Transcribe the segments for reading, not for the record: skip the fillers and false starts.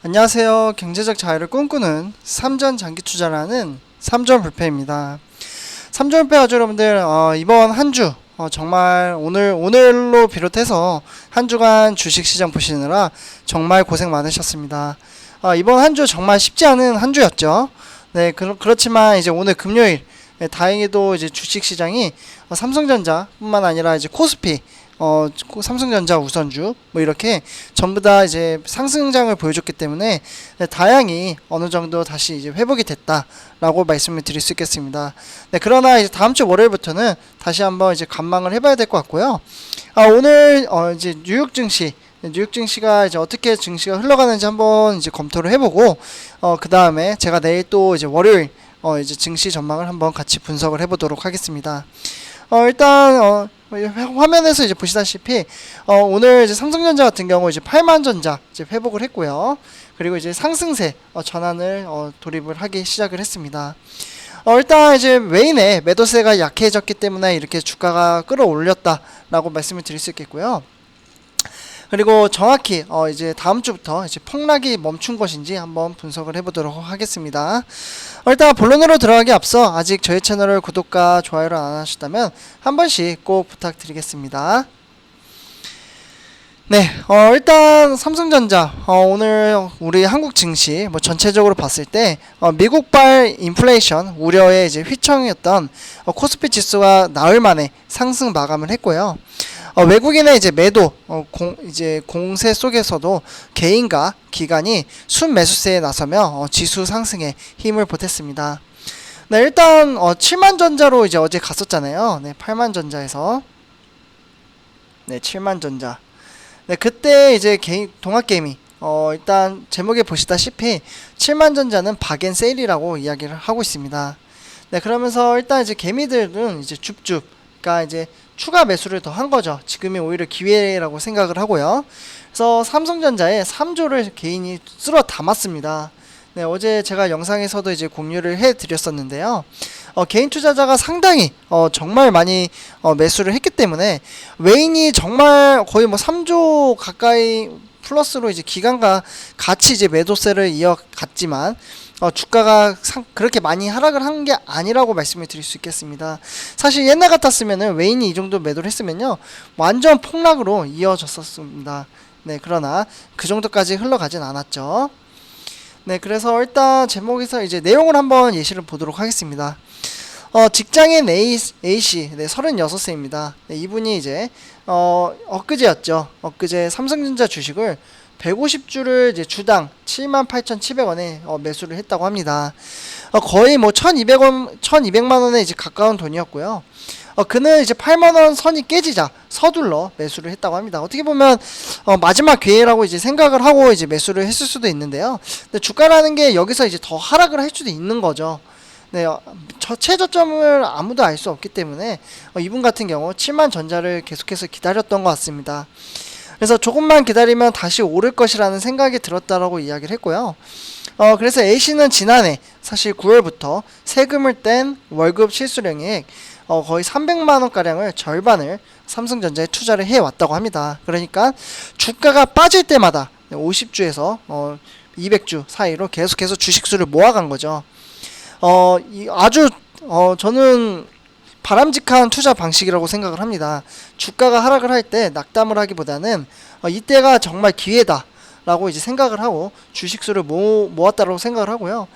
안녕하세요. 경제적 자유를 꿈꾸는 삼전 장기 투자라는 삼전 불패입니다. 삼전 불패 가족 여러분들, 이번 한 주 정말 오늘로 비롯해서 한 주간 주식시장 보시느라 정말 고생 많으셨습니다. 이번 한 주 정말 쉽지 않은 한 주였죠. 네, 그렇지만 이제 오늘 금요일, 네, 다행히도 이제 주식시장이 삼성전자뿐만 아니라 이제 코스피, 삼성전자 우선주 뭐 이렇게 전부 다 이제 상승장을 보여줬기 때문에, 네, 다행히 어느 정도 다시 이제 회복이 됐다라고 말씀을 드릴 수 있겠습니다. 네, 그러나 이제 다음 주 월요일부터는 다시 한번 이제 관망을 해봐야 될 것 같고요. 오늘 이제 뉴욕 증시가 이제 어떻게 증시가 흘러가는지 한번 이제 검토를 해보고, 그 다음에 제가 내일 또 이제 월요일 이제 증시 전망을 한번 같이 분석을 해보도록 하겠습니다. 일단 화면에서 이제 보시다시피 오늘 이제 삼성전자 같은 경우 이제 8만 전자 이제 회복을 했고요. 그리고 이제 상승세 전환을 돌입을 하기 시작을 했습니다. 일단 이제 외인의 매도세가 약해졌기 때문에 이렇게 주가가 끌어올렸다라고 말씀을 드릴 수 있겠고요. 그리고 정확히 이제 다음 주부터 이제 폭락이 멈춘 것인지 한번 분석을 해보도록 하겠습니다. 일단 본론으로 들어가기 앞서 아직 저희 채널을 구독과 좋아요를 안 하셨다면 한 번씩 꼭 부탁드리겠습니다. 네, 일단 삼성전자 오늘 우리 한국 증시 뭐 전체적으로 봤을 때 미국발 인플레이션 우려에 이제 휘청이었던 코스피 지수가 나흘 만에 상승 마감을 했고요. 외국인의 이제 매도, 이제 공세 속에서도 개인과 기관이 순매수세에 나서며 지수 상승에 힘을 보탰습니다. 네, 일단 7만 전자로 이제 어제 갔었잖아요. 네, 8만 전자에서 네, 7만 전자. 네, 그때 이제 동학개미 일단 제목에 보시다시피 7만 전자는 박앤세일이라고 이야기를 하고 있습니다. 네, 그러면서 일단 이제 개미들은 이제 줍줍, 그러니까 이제 추가 매수를 더 한 거죠. 지금이 오히려 기회라고 생각을 하고요. 그래서 삼성전자에 3조를 개인이 쓸어 담았습니다. 네, 어제 제가 영상에서도 이제 공유를 해드렸었는데요. 개인 투자자가 상당히 정말 많이 매수를 했기 때문에 외인이 정말 거의 뭐 3조 가까이 플러스로 이제 기관과 같이 이제 매도세를 이어갔지만 주가가 그렇게 많이 하락을 한 게 아니라고 말씀을 드릴 수 있겠습니다. 사실 옛날 같았으면은 외인이 이 정도 매도를 했으면요 완전 폭락으로 이어졌었습니다. 네, 그러나 그 정도까지 흘러가진 않았죠. 네, 그래서 일단 제목에서 이제 내용을 한번 예시를 보도록 하겠습니다. 직장인 A씨, 네, 36세입니다. 네, 이분이 이제, 엊그제였죠. 엊그제 삼성전자 주식을 150주를 이제 주당 78,700원에 매수를 했다고 합니다. 거의 뭐 1200만원에 이제 가까운 돈이었고요. 그는 이제 8만원 선이 깨지자 서둘러 매수를 했다고 합니다. 어떻게 보면 마지막 기회라고 이제 생각을 하고 이제 매수를 했을 수도 있는데요. 근데 주가라는 게 여기서 이제 더 하락을 할 수도 있는 거죠. 네, 최저점을 아무도 알 수 없기 때문에 이분 같은 경우 7만 전자를 계속해서 기다렸던 것 같습니다. 그래서 조금만 기다리면 다시 오를 것이라는 생각이 들었다라고 이야기를 했고요. 그래서 A씨는 지난해 사실 9월부터 세금을 뗀 월급 실수령액 거의 300만원가량을 절반을 삼성전자에 투자를 해왔다고 합니다. 그러니까 주가가 빠질 때마다 50주에서 200주 사이로 계속해서 주식수를 모아간 거죠. 아주 저는 바람직한 투자 방식이라고 생각을 합니다. 주가가 하락을 할 때 낙담을 하기보다는 이때가 정말 기회다 라고 이제 생각을 하고 주식수를 모았다라고 생각을 하고요.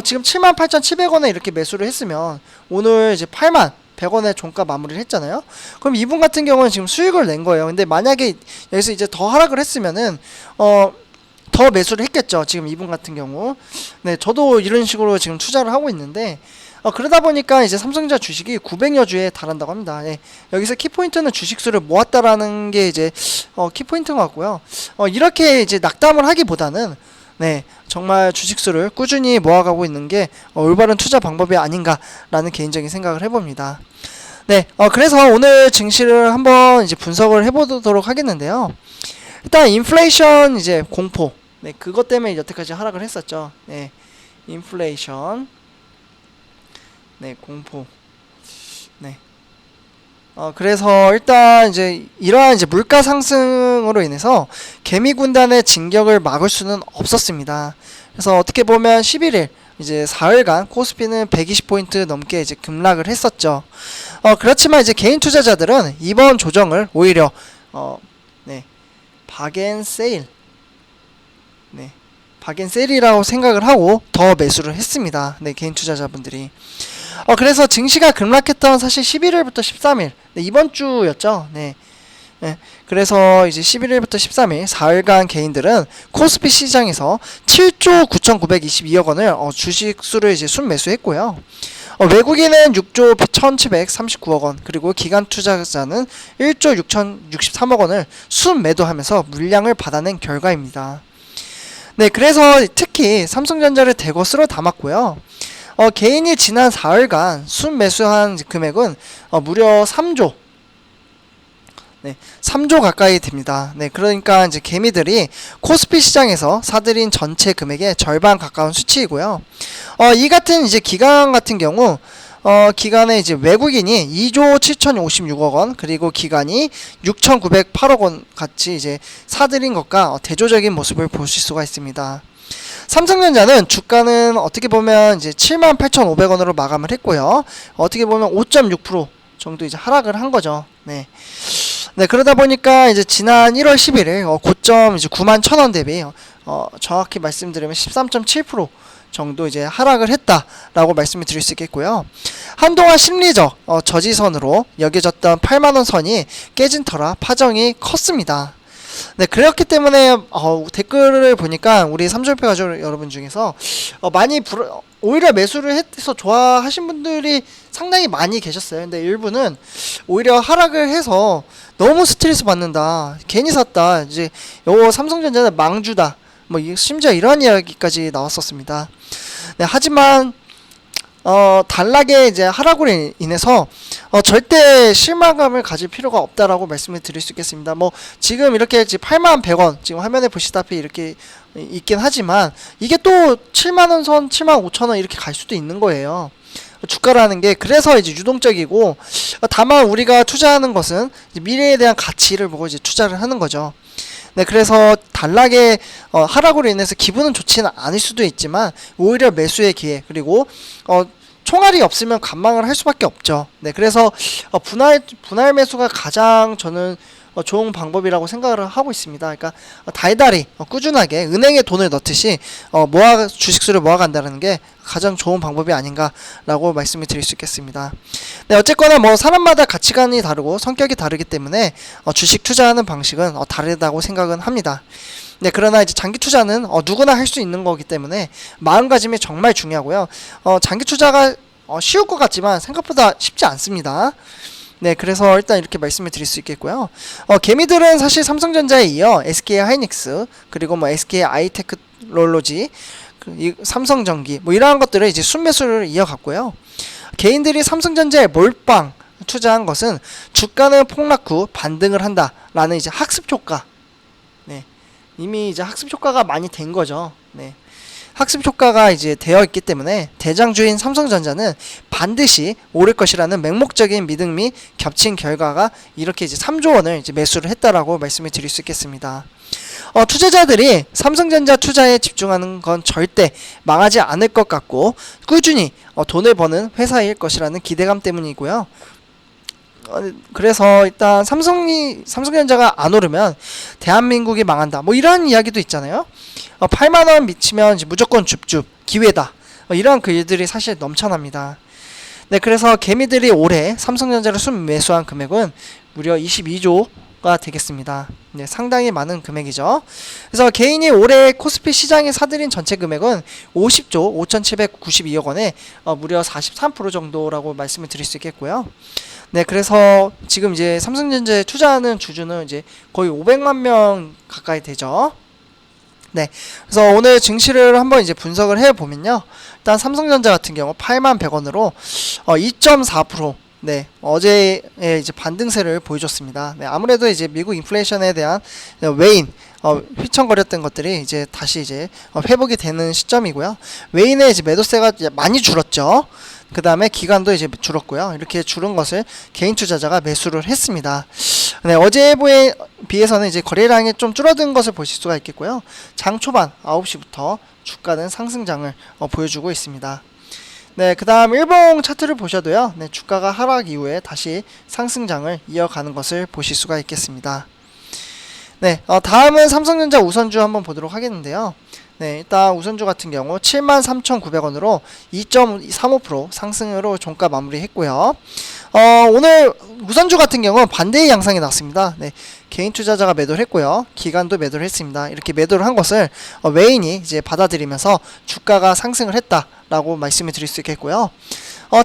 지금 78,700원에 이렇게 매수를 했으면 오늘 이제 8만 100원에 종가 마무리를 했잖아요. 그럼 이분 같은 경우는 지금 수익을 낸 거예요. 근데 만약에 여기서 이제 더 하락을 했으면은 더 매수를 했겠죠. 지금 이분 같은 경우. 네, 저도 이런 식으로 지금 투자를 하고 있는데 그러다 보니까 이제 삼성전자 주식이 900여 주에 달한다고 합니다. 네, 여기서 키포인트는 주식수를 모았다라는 게 이제 키포인트인 것 같고요. 이렇게 이제 낙담을 하기보다는 네, 정말 주식수를 꾸준히 모아가고 있는 게 올바른 투자 방법이 아닌가라는 개인적인 생각을 해봅니다. 네, 그래서 오늘 증시를 한번 이제 분석을 해보도록 하겠는데요. 일단 인플레이션 이제 공포, 네, 그것 때문에 여태까지 하락을 했었죠. 네, 인플레이션, 네, 공포, 네, 그래서 일단 이제 이러한 이제 물가 상승으로 인해서 개미 군단의 진격을 막을 수는 없었습니다. 그래서 어떻게 보면 11일 이제 사흘간 코스피는 120포인트 넘게 이제 급락을 했었죠. 그렇지만 이제 개인 투자자들은 이번 조정을 오히려 네, 박앤세일, 네, 박앤세일이라고 생각을 하고 더 매수를 했습니다. 네, 개인 투자자분들이. 그래서 증시가 급락했던 사실 11일부터 13일, 네, 이번 주였죠. 네. 네, 그래서 이제 11일부터 13일 4일간 개인들은 코스피 시장에서 7조 9,922억 원을 주식 수를 이제 순매수했고요. 외국인은 6조 1,739억 원, 그리고 기관 투자자는 1조 6,063억 원을 순매도하면서 물량을 받아낸 결과입니다. 네, 그래서 특히 삼성전자를 대거 쓸어 담았고요. 개인이 지난 4일간 순매수한 금액은 무려 3조, 네, 3조 가까이 됩니다. 네, 그러니까 이제 개미들이 코스피 시장에서 사들인 전체 금액의 절반 가까운 수치이고요. 이 같은 이제 기관 같은 경우, 기관에 이제 외국인이 2조 7,056억 원, 그리고 기관이 6,908억 원 같이 이제 사들인 것과 대조적인 모습을 보실 수가 있습니다. 삼성전자는 주가는 어떻게 보면 이제 78,500원으로 마감을 했고요. 어떻게 보면 5.6% 정도 이제 하락을 한 거죠. 네. 네, 그러다 보니까 이제 지난 1월 11일 고점 이제 91,000원 대비 정확히 말씀드리면 13.7% 정도 이제 하락을 했다라고 말씀을 드릴 수 있겠고요. 한동안 심리적 저지선으로 여겨졌던 8만원 선이 깨진 터라 파정이 컸습니다. 네, 그렇기 때문에 댓글을 보니까 우리 삼성표 가족 여러분 중에서 많이 오히려 매수를 해서 좋아하신 분들이 상당히 많이 계셨어요. 근데 일부는 오히려 하락을 해서 너무 스트레스 받는다, 괜히 샀다, 이제 요 삼성전자는 망주다, 뭐 심지어 이런 이야기까지 나왔었습니다. 네, 하지만 단락의 이제 하락으로 인해서 절대 실망감을 가질 필요가 없다라고 말씀을 드릴 수 있겠습니다. 뭐 지금 이렇게 81,100원 지금 화면에 보시다시피 이렇게 있긴 하지만 이게 또 7만원 선, 75,000원 이렇게 갈 수도 있는 거예요. 주가라는 게 그래서 이제 유동적이고, 다만 우리가 투자하는 것은 미래에 대한 가치를 보고 이제 투자를 하는 거죠. 네, 그래서 단락의 하락으로 인해서 기분은 좋지는 않을 수도 있지만 오히려 매수의 기회, 그리고 총알이 없으면 관망을 할 수밖에 없죠. 네, 그래서 분할 매수가 가장 저는 좋은 방법이라고 생각을 하고 있습니다. 그러니까 달달이 꾸준하게 은행에 돈을 넣듯이 주식수를 모아간다는 게 가장 좋은 방법이 아닌가라고 말씀을 드릴 수 있겠습니다. 네, 어쨌거나 뭐 사람마다 가치관이 다르고 성격이 다르기 때문에 주식 투자하는 방식은 다르다고 생각은 합니다. 네, 그러나 이제 장기 투자는 누구나 할 수 있는 거기 때문에 마음가짐이 정말 중요하고요. 장기 투자가 쉬울 것 같지만 생각보다 쉽지 않습니다. 네, 그래서 일단 이렇게 말씀을 드릴 수 있겠고요. 개미들은 사실 삼성전자에 이어 SK 하이닉스, 그리고 뭐 SK 아이테크놀로지, 삼성전기 뭐 이러한 것들을 이제 순매수를 이어갔고요. 개인들이 삼성전자에 몰빵 투자한 것은 주가는 폭락 후 반등을 한다라는 이제 학습 효과. 네, 이미 이제 학습 효과가 많이 된 거죠. 네. 학습 효과가 이제 되어 있기 때문에 대장주인 삼성전자는 반드시 오를 것이라는 맹목적인 믿음이 겹친 결과가 이렇게 이제 3조 원을 이제 매수를 했다라고 말씀을 드릴 수 있겠습니다. 투자자들이 삼성전자 투자에 집중하는 건 절대 망하지 않을 것 같고 꾸준히 돈을 버는 회사일 것이라는 기대감 때문이고요. 그래서 일단 삼성전자가 안 오르면 대한민국이 망한다, 뭐 이런 이야기도 있잖아요. 8만원 미치면 이제 무조건 줍줍 기회다, 이런 글들이 사실 넘쳐납니다. 네, 그래서 개미들이 올해 삼성전자를 순매수한 금액은 무려 22조가 되겠습니다. 네, 상당히 많은 금액이죠. 그래서 개인이 올해 코스피 시장에 사들인 전체 금액은 50조 5,792억 원에 무려 43% 정도라고 말씀을 드릴 수 있겠고요. 네, 그래서 지금 이제 삼성전자에 투자하는 주주는 이제 거의 500만 명 가까이 되죠. 네, 그래서 오늘 증시를 한번 이제 분석을 해보면요. 일단 삼성전자 같은 경우 81,100원으로 2.4% 네, 어제의 이제 반등세를 보여줬습니다. 네, 아무래도 이제 미국 인플레이션에 대한 외인 휘청거렸던 것들이 이제 다시 이제 회복이 되는 시점이고요. 외인의 이제 매도세가 이제 많이 줄었죠. 그 다음에 기간도 이제 줄었고요. 이렇게 줄은 것을 개인 투자자가 매수를 했습니다. 네, 어제에 비해서는 이제 거래량이 좀 줄어든 것을 보실 수가 있겠고요. 장 초반 9시부터 주가는 상승장을 보여주고 있습니다. 네, 그 다음 일봉 차트를 보셔도요. 네, 주가가 하락 이후에 다시 상승장을 이어가는 것을 보실 수가 있겠습니다. 네, 다음은 삼성전자 우선주 한번 보도록 하겠는데요. 네, 일단 우선주 같은 경우 73,900원으로 2.35% 상승으로 종가 마무리했고요. 오늘 우선주 같은 경우 반대의 양상이 났습니다. 네, 개인 투자자가 매도를 했고요. 기관도 매도를 했습니다. 이렇게 매도를 한 것을 외인이 이제 받아들이면서 주가가 상승을 했다라고 말씀을 드릴 수 있겠고요.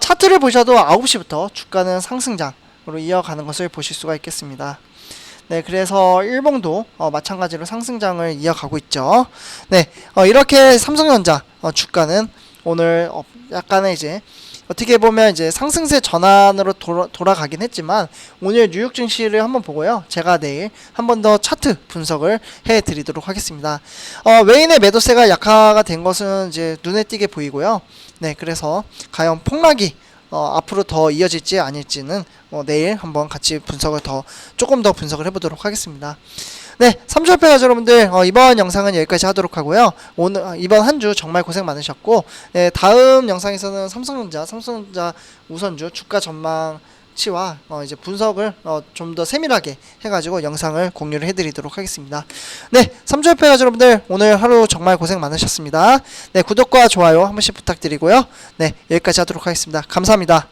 차트를 보셔도 9시부터 주가는 상승장으로 이어가는 것을 보실 수가 있겠습니다. 네, 그래서 일봉도 마찬가지로 상승장을 이어가고 있죠. 네, 이렇게 삼성전자 주가는 오늘 약간의 이제 어떻게 보면 이제 상승세 전환으로 돌아가긴 했지만 오늘 뉴욕 증시를 한번 보고요. 제가 내일 한 번 더 차트 분석을 해드리도록 하겠습니다. 외인의 매도세가 약화가 된 것은 이제 눈에 띄게 보이고요. 네, 그래서 과연 폭락이 앞으로 더 이어질지 아닐지는 내일 한번 같이 분석을 조금 더 분석을 해보도록 하겠습니다. 네, 3주협회 가족 여러분들 이번 영상은 여기까지 하도록 하고요. 오늘 이번 한 주 정말 고생 많으셨고, 네, 다음 영상에서는 삼성전자 우선주 주가 전망치와 이제 분석을 좀 더 세밀하게 해가지고 영상을 공유를 해드리도록 하겠습니다. 네, 3주협회 가족 여러분들 오늘 하루 정말 고생 많으셨습니다. 네, 구독과 좋아요 한 번씩 부탁드리고요. 네, 여기까지 하도록 하겠습니다. 감사합니다.